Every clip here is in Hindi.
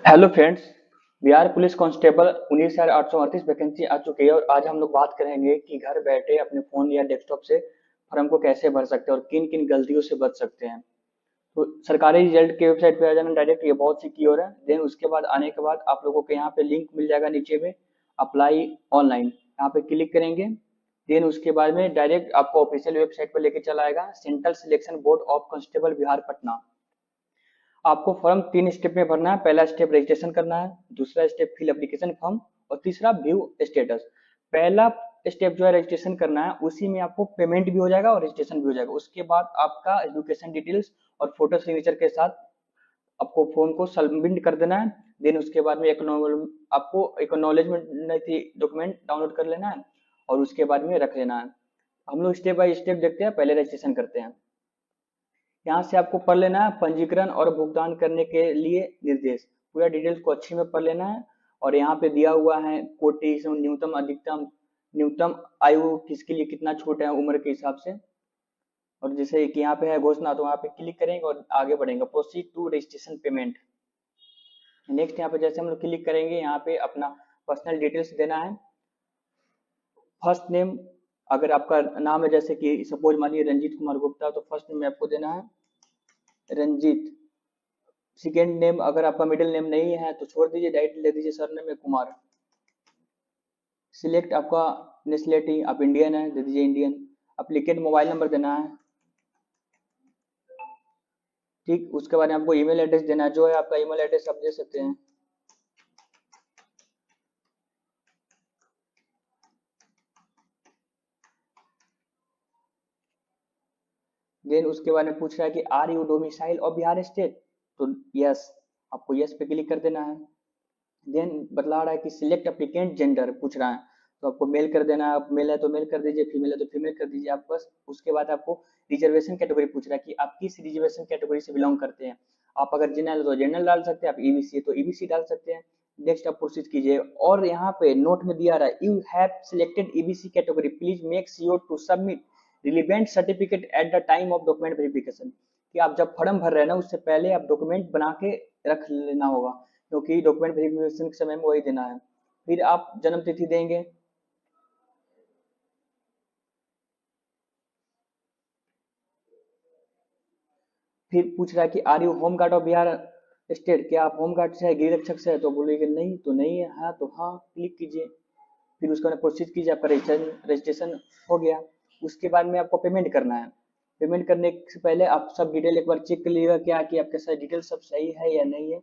Hello friends. Bihar police constable 19,838 vacancy आ चुकी है और आज हम लोग बात करेंगे कि घर बैठे अपने फ़ोन या डेस्कटॉप से फॉर्म को कैसे भर सकते हैं और किन किन गलतियों से बच सकते हैं। तो सरकारी रिजल्ट के वेबसाइट पे आ जाना डायरेक्ट, ये बहुत सिक्योर है। देन उसके बाद आने के बाद आप लोगों को यहाँ पे लिंक मिल जाएगा नीचे में, अप्लाई ऑनलाइन, यहाँ पे क्लिक करेंगे। देन उसके बाद में डायरेक्ट आपको ऑफिशियल वेबसाइट पर लेके चला आएगा, central selection board of constable Bihar Patna. आपको फॉर्म 3 स्टेप में भरना है। पहला स्टेप रजिस्ट्रेशन करना है, दूसरा स्टेप फिल एप्लीकेशन फॉर्म और तीसरा व्यू स्टेटस। पहला स्टेप जो है रजिस्ट्रेशन करना है, उसी में आपको पेमेंट भी हो जाएगा और रजिस्ट्रेशन भी हो जाएगा। उसके बाद आपका एजुकेशन डिटेल्स और फोटो सिग्नेचर के साथ आपको फॉर्म को सबमिट कर देना है। देन उसके बाद में आपको एक्नॉलेजमेंट डॉक्यूमेंट डाउनलोड कर लेना है और उसके बाद में रख लेना है। हम लोग स्टेप बाय स्टेप देखते हैं, पहले रजिस्ट्रेशन करते हैं। यहाँ से आपको पढ़ लेना है पंजीकरण और भुगतान करने के लिए निर्देश, पूरा डिटेल्स को अच्छे में पढ़ लेना है। और यहाँ पे दिया हुआ है कोटि न्यूनतम अधिकतम, न्यूनतम आयु किसके लिए कितना छूट है उम्र के हिसाब से। और जैसे कि यहाँ पे है घोषणा, तो वहाँ पे क्लिक करेंगे और आगे बढ़ेंगे, proceed to registration payment. Next यहाँ पे जैसे हम लोग क्लिक करेंगे, यहाँ पे अपना पर्सनल डिटेल्स देना है। फर्स्ट नेम, अगर आपका नाम है जैसे कि सपोज मानिए रंजीत कुमार गुप्ता, तो फर्स्ट नेम में आपको देना है रंजीत। सेकेंड नेम, अगर आपका मिडिल नेम नहीं है तो छोड़ दीजिए, डायरेक्ट ले दीजिए सरनेम में कुमार। सिलेक्ट आपका नेशनलिटी, आप इंडियन है, दे दीजिए इंडियन। अप्लीकेंट मोबाइल नंबर देना है, ठीक। उसके बाद में आपको ईमेल एड्रेस देना है, जो है आपका ईमेल एड्रेस आप दे सकते हैं। देन उसके बाद में पूछ रहा है कि आर यू डोमिसाइल और बिहार स्टेट, तो यस, आपको यस पे क्लिक कर देना है। देन बतला रहा है कि सिलेक्ट एप्लीकेंट जेंडर पूछ रहा है, तो आपको मेल कर देना है। आप मेल है तो मेल कर दीजिए, फीमेल है तो फीमेल कर दीजिए आप बस। उसके बाद आपको रिजर्वेशन कैटेगरी पूछ रहा है कि आप किस रिजर्वेशन कैटेगरी से बिलोंग करते हैं। आप अगर जनरल है तो जनरल डाल सकते हैं, आप ईबीसी है तो ईबीसी डाल सकते हैं। नेक्स्ट आप प्रोसीड कीजिए। और यहाँ पे नोट में दिया रहा है, you have selected EBC category, please make sure to submit relevant certificate at the time of document verification. कि आप जब फॉर्म भर रहे हैं ना, उससे पहले आप डॉक्यूमेंट बना के रख लेना होगा, क्योंकि डॉक्यूमेंट वेरिफिकेशन के समय में वही देना है। फिर आप जन्म तिथि देंगे। फिर पूछ रहा है कि are you home guard of Bihar state, क्या आप होम गार्ड से है, गृह रक्षक से है, तो बोलेंगे नहीं तो नहीं है, हाँ तो हाँ क्लिक कीजिए। फिर उसके बाद प्रोसीड कीजिए, आपका रजिस्ट्रेशन हो गया। उसके बाद में आपको पेमेंट करना है। पेमेंट करने से पहले आप सब डिटेल एक बार चेक कर लीजिएगा, क्या कि आपके सारे डिटेल सब सही है या नहीं है।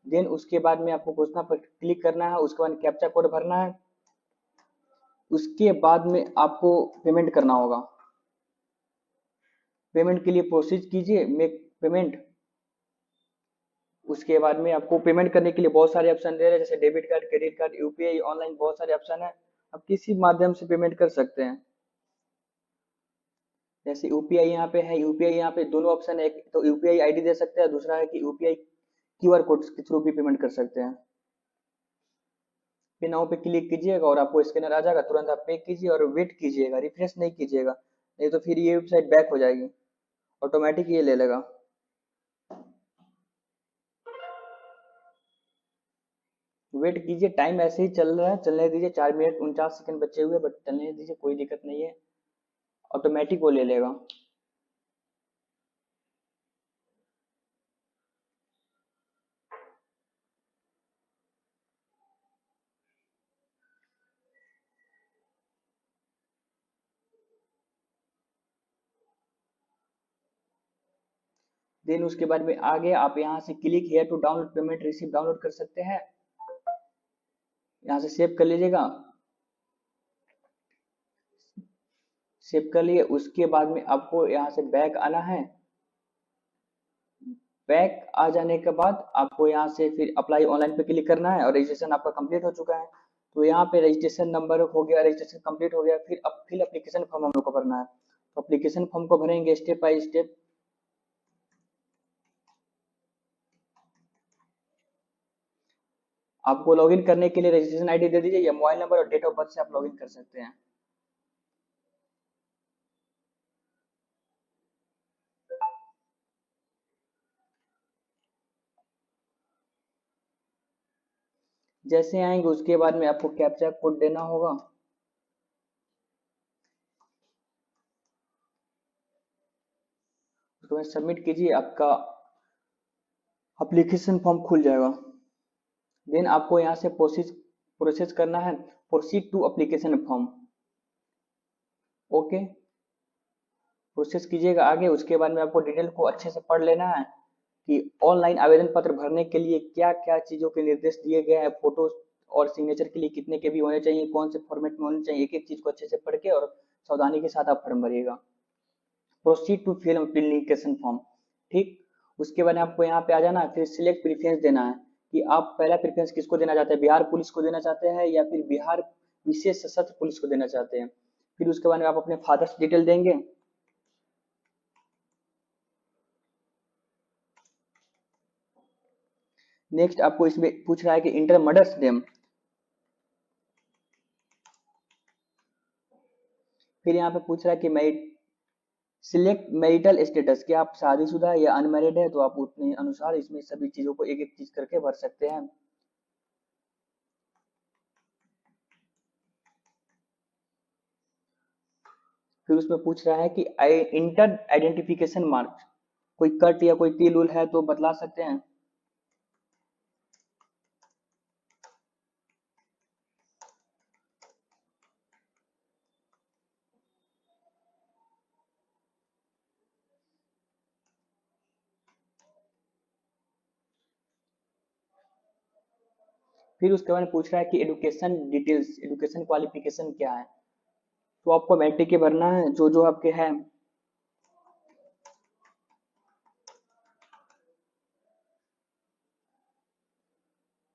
देन उसके बाद में आपको घोषणा पर क्लिक करना है, उसके बाद कैप्चा कोड भरना है। उसके बाद में आपको पेमेंट करना होगा। पेमेंट के लिए प्रोसीड कीजिए, मेक पेमेंट। उसके बाद में आपको पेमेंट करने के लिए बहुत सारे ऑप्शन दे रहे हैं, जैसे debit card, credit card, UPI, online, बहुत सारे ऑप्शन है। आप किसी माध्यम से पेमेंट कर सकते हैं। जैसे यूपीआई यहाँ पे है, यूपीआई यहाँ पे दोनों ऑप्शन है, एक तो यूपीआई आईडी दे सकते हैं, दूसरा है कि यूपीआई क्यूआर कोड के थ्रू भी पेमेंट कर सकते हैं। पे नाउ पे क्लिक कीजिएगा और आपको स्कैनर आ जाएगा, तुरंत आप पे कीजिए और वेट कीजिएगा, रिफ्रेश नहीं कीजिएगा, नहीं तो फिर ये वेबसाइट बैक हो जाएगी, ऑटोमेटिक ये ले लेगा। वेट कीजिए, टाइम ऐसे ही चल रहा है, चलने दीजिए। 4 मिनट 49 सेकंड बचे हुए, बट चलने दीजिए, कोई दिक्कत नहीं है, ऑटोमेटिक वो ले लेगा। देन उसके बाद में आगे आप यहाँ से click here to download payment receive download कर सकते हैं, यहाँ से सेव कर लीजिएगा। सेव कर लिए, उसके बाद में आपको यहाँ से बैक आना है। बैक आ जाने के बाद आपको यहाँ से फिर अप्लाई ऑनलाइन पे क्लिक करना है और रजिस्ट्रेशन आपका कंप्लीट हो चुका है। तो यहाँ पे रजिस्ट्रेशन नंबर हो गया, रजिस्ट्रेशन कंप्लीट हो गया। फिर अब फिर एप्लीकेशन फॉर्म हम लोग को भरना है, तो एप्लीकेशन फॉर्म को भरेंगे स्टेप बाय स्टेप। आपको लॉगिन करने के लिए रजिस्ट्रेशन आईडी दे दीजिए, या मोबाइल नंबर और डेट ऑफ बर्थ से आप लॉगिन कर सकते हैं। जैसे आएंगे उसके बाद में आपको कैप्चा कोड देना होगा। उसको सबमिट कीजिए, आपका एप्लीकेशन फॉर्म खुल जाएगा। देन आपको यहाँ से प्रोसेस प्रोसेस करना है, proceed to application form. Okay, process कीजिएगा आगे। उसके बाद में आपको डिटेल को अच्छे से पढ़ लेना है कि ऑनलाइन आवेदन पत्र भरने के लिए क्या क्या चीज़ों के निर्देश दिए गए हैं, फोटो और सिग्नेचर के लिए कितने के भी होने चाहिए, कौन से फॉर्मेट में होने चाहिए, एक एक चीज़ को अच्छे से पढ़ के और सावधानी के साथ आप फॉर्म भरिएगा। Proceed to fill application form, ठीक। उसके बाद आपको यहाँ पे आ जाना है, फिर सिलेक्ट प्रेफरेंस देना है कि आप पहला प्रेफरेंस किसको देना चाहते हैं, बिहार पुलिस को देना चाहते हैं या फिर बिहार विशेष सशस्त्र पुलिस को देना चाहते हैं। फिर उसके बाद में आप अपने फादर्स डिटेल देंगे। नेक्स्ट आपको इसमें पूछ रहा है कि इंटर मदर्स नेम। फिर यहाँ पे पूछ रहा है कि मैं सिलेक्ट मैरिटल स्टेटस, कि आप शादीशुदा है या अनमैरिड है, तो आप उतने अनुसार इसमें सभी चीजों को एक एक चीज करके भर सकते हैं। फिर उसमें पूछ रहा है कि इंटर आइडेंटिफिकेशन मार्क, कोई कट या कोई तिल उल है तो बतला सकते हैं। फिर उसके बाद पूछ रहा है कि एजुकेशन डिटेल्स, एजुकेशन क्वालिफिकेशन क्या है, तो आपको मैट्रिक के भरना है जो जो आपके हैं।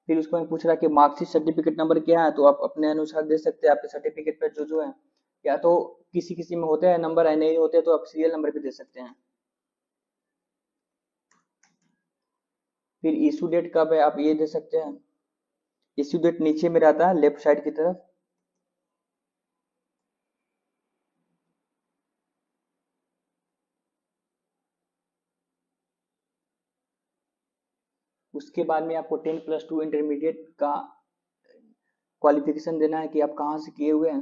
फिर उसके बाद पूछ रहा है कि मार्कशीट सर्टिफिकेट नंबर क्या है, तो आप अपने अनुसार दे सकते हैं, आपके सर्टिफिकेट पर जो जो है, या तो किसी किसी में होते हैं नंबर है, नहीं होते तो आप सीरियल नंबर भी दे सकते हैं। फिर इशू डेट कब है आप ये दे सकते हैं, इशू डेट नीचे में रहता है लेफ्ट साइड की तरफ। उसके बाद में आपको 10+2 इंटरमीडिएट का क्वालिफिकेशन देना है कि आप कहाँ से किए हुए हैं।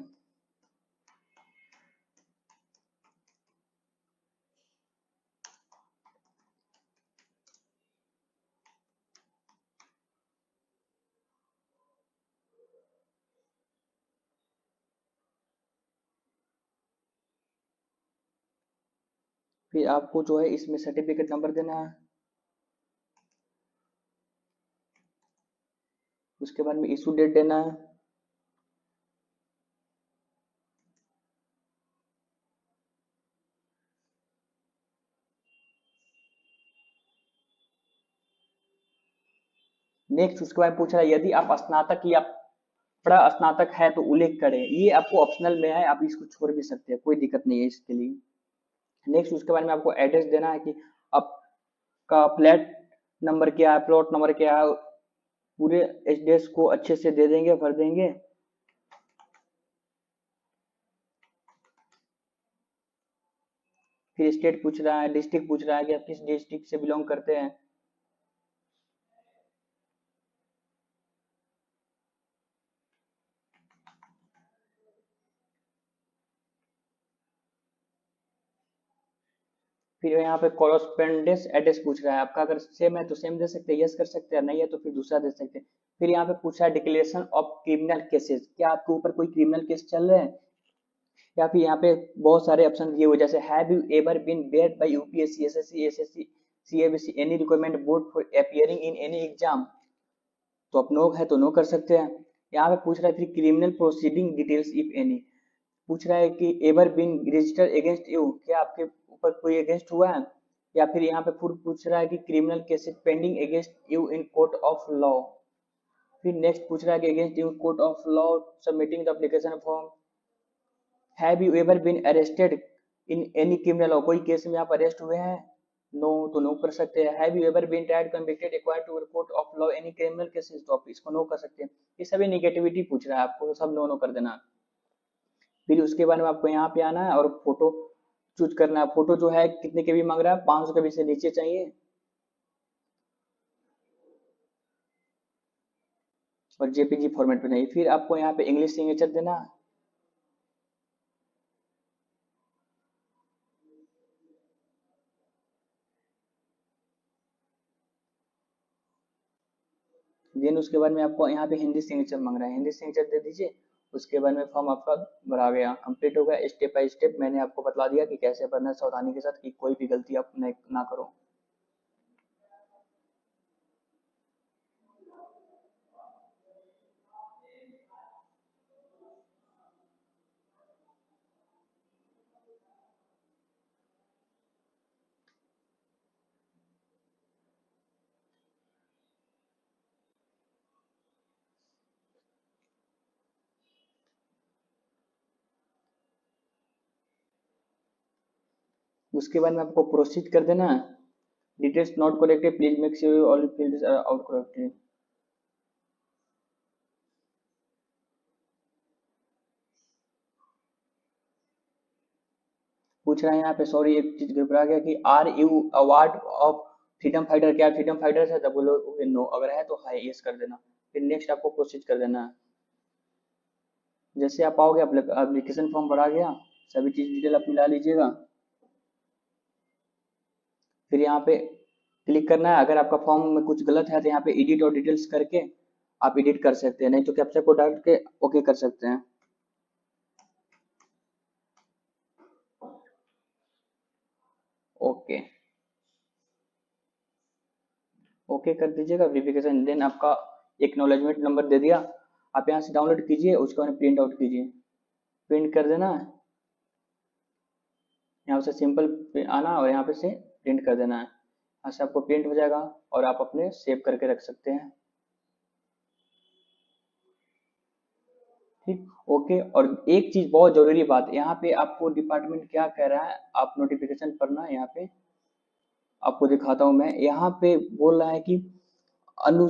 फिर आपको जो है इसमें सर्टिफिकेट नंबर देना है। उसके बाद में इशू डेट देना है। नेक्स्ट उसके बाद पूछ रहा है यदि आप स्नातक या बड़ा स्नातक है तो उल्लेख करें, ये आपको ऑप्शनल में है, आप इसको छोड़ भी सकते हैं, कोई दिक्कत नहीं है इसके लिए। नेक्स्ट उसके बाद में आपको एड्रेस देना है कि आपका फ्लैट नंबर क्या है, प्लॉट नंबर क्या है, पूरे एड्रेस को अच्छे से दे देंगे, भर देंगे। फिर स्टेट पूछ रहा है, डिस्ट्रिक्ट पूछ रहा है कि आप किस डिस्ट्रिक्ट से बिलोंग करते हैं। फिर यहाँ पे कॉरस्पेंडेंस एड्रेस पूछ रहा है आपका, अगर सेम है तो सेम दे सकते हैं, यस कर सकते हैं, नहीं है तो फिर दूसरा दे सकते हैं। फिर यहाँ पे पूछा है डिक्लेरेशन ऑफ क्रिमिनल केसेस, क्या आपके ऊपर कोई क्रिमिनल केस चल रहे हैं, या फिर यहाँ पे बहुत सारे ऑप्शन दिए हुए जैसे have you ever been barred by UPSC SSC SSC CABC any requirement board for appearing in any exam, तो आप नो है तो नो कर सकते हैं। यहाँ पे पूछ रहा है फिर criminal proceeding details if any, पूछ रहा है कि ever been registered against you, क्या आपके ऊपर कोई अगेंस्ट हुआ है, या फिर यहाँ पे फिर पूछ रहा है कि criminal cases pending against you in court of law. फिर नेक्स्ट पूछ रहा है कि against you court of law submitting the application form. Have you ever been arrested in any criminal law, कोई केस में आप अरेस्ट हुए हैं, नो तो नो कर सकते हैं। Have you ever been tried convicted acquired to court of law any criminal cases, तो आप इसको नो कर सकते हैं। ये सभी निगेटिविटी पूछ रहा है आपको, तो सब नो नो कर देना। फिर उसके बाद में आपको यहाँ पे आना है और फोटो चूज करना है। फोटो जो है कितने के भी मांग रहा है, 500 के भी से नीचे चाहिए। और जेपीजी फॉर्मेट में नहीं। फिर आपको यहाँ पे इंग्लिश सिग्नेचर देना है। देन उसके बाद में आपको यहाँ पे हिंदी सिग्नेचर मांग रहा है, हिंदी सिग्नेचर दे दीजिए। उसके बाद में फॉर्म आपका भरा गया, कंप्लीट हो गया। स्टेप बाय स्टेप मैंने आपको बता दिया कि कैसे भरना है, सावधानी के साथ कि कोई भी गलती आप ना करो। उसके बाद में आपको प्रोसीड कर देना है। Details not corrected, please make sure all fields are out correctly. पूछ रहा है यहाँ पे, सॉरी एक चीज गड़बड़ा गया कि are you award of freedom fighter, क्या फ्रीडम फाइटर है? तब बोलो नो, अगर है तो हाई यस कर देना। फिर नेक्स्ट आपको प्रोसीड कर देना है। जैसे आप आओगे, एप्लीकेशन फॉर्म भरा गया, सभी चीज डिटेल आप मिला लीजिएगा। फिर यहाँ पे क्लिक करना है। अगर आपका फॉर्म में कुछ गलत है तो यहाँ पे एडिट और डिटेल्स करके आप एडिट कर सकते हैं, नहीं तो कैप्चा कोड डाल के ओके कर सकते हैं। ओके ओके कर दीजिएगा वेरिफिकेशन। देन आपका एक्नॉलेजमेंट नंबर दे दिया, आप यहाँ से डाउनलोड कीजिए, उसके बाद प्रिंट आउट कीजिए। प्रिंट कर देना है, यहाँ से सिंपल आना और यहाँ पे से प्रिंट कर देना है। यहाँ से आपको प्रिंट हो जाएगा और आप अपने सेव करके रख सकते हैं। ठीक, ओके। और एक चीज बहुत जरूरी बात, यहाँ पे आपको डिपार्टमेंट क्या कह रहा है, आप नोटिफिकेशन पढ़ना। यहाँ पे आपको दिखाता हूँ मैं, यहाँ पे बोल रहा है कि अनु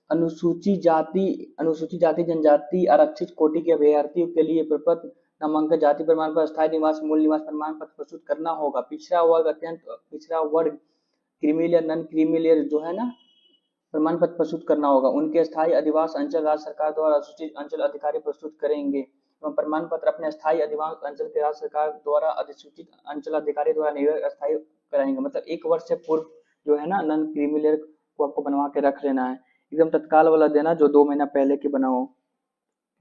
अनुसूचित जाति जनजाति आरक्षित कोटि के अभ्यर्थियों के लिए प्रपत्र नामांकन जाति प्रमाण पत्र स्थायी निवास मूल निवास प्रमाण पत्र प्रस्तुत करना होगा। पिछड़ा वर्ग अत्यंत पिछड़ा वर्ग creamy layer non creamy layer जो है ना, प्रमाण पत्र प्रस्तुत करना होगा। उनके स्थायी अधिवास अंचल राज्य सरकार द्वारा सूचित अंचल अधिकारी प्रस्तुत करेंगे एवं प्रमाण पत्र अपने स्थायी अधिवास अंचल के राज्य सरकार द्वारा अधिसूचित अंचल अधिकारी द्वारा नियुक्त अस्थायी कराएंगे। मतलब 1 वर्ष से पूर्व जो है ना, नन क्रीमी लेयर को आपको बनवा के रख लेना है। एकदम तत्काल वाला देना जो 2 महीना पहले के बना हो।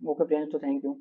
ओके फ्रेंड्स, तो थैंक यू।